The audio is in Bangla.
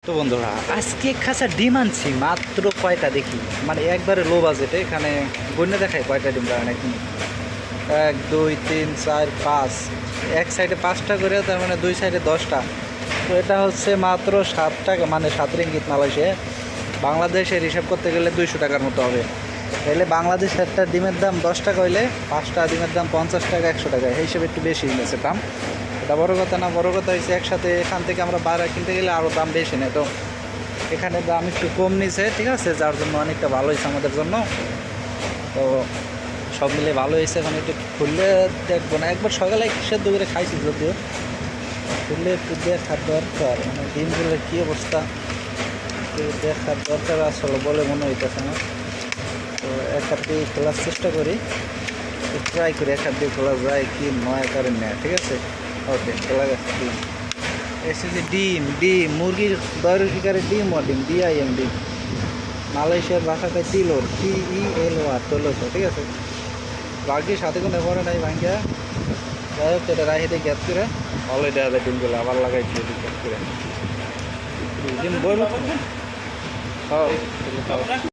তো বন্ধুরা আজকে খাঁচা ডিম আনছি মাত্র কয়টা দেখি, মানে একবারে লো বাজেটে। এখানে গণ্য দেখায় কয়টা ডিম রাখেন এখন। 1 2 3 4 5, এক সাইডে 5টা করে, তার মানে দুই সাইডে 10টা। তো এটা হচ্ছে মাত্র 7 টাকা, মানে 7 রিঙ্গিত মালয়েশিয়া। বাংলাদেশের হিসাব করতে গেলে 200 টাকার মতো হবে। তাহলে বাংলাদেশ একটা ডিমের দাম 10 টাকা হইলে 5টা ডিমের দাম 50 টাকা 100 টাকা, এই হিসেবে একটু বেশি নিয়েছে দাম। এটা বড় কথা না, বড় কথা হয়েছে একসাথে এখান থেকে আমরা বাইরে কিনতে গেলে আরও দাম বেশি নেয়। তো এখানে দাম একটু কম নিছে, ঠিক আছে, যার জন্য অনেকটা ভালো হয়েছে আমাদের জন্য। তো সব মিলে ভালো হয়েছে। এখন একটু খুললে দেখবো না, একবার সকালে সেদ্ধ করে খাইছি, যদিও খুললে একটু দেখার দরকার, মানে ডিমগুলোর কী অবস্থা একটু দেখার দরকার আসলে বলে মনে হইতেছে না। তো এক হাত দিয়ে খোলার চেষ্টা করি, ট্রাই করি এক হাত দিয়ে খোলা যায় কি নয় কারণ নেয়, ঠিক আছে। ওকে, খোলা গেছে ডিম। এসে যে ডিম ডিম মুরগির দয়ের শিকারে ডিম ও ডিম DIM ডিম, মালয়েশিয়ার ভাষাতে তিলোর TELOR তোলো, ঠিক আছে। বাকি সাথে কোনো পরে নাই ভাঙ্গিয়া, যাই হোক এটা রাখি দিয়ে গ্যাস করে অলরেডি আলাদা ডিমগুলো আবার লাগাই দিয়ে গ্যাস করে ডিম বই। হ্যাঁ।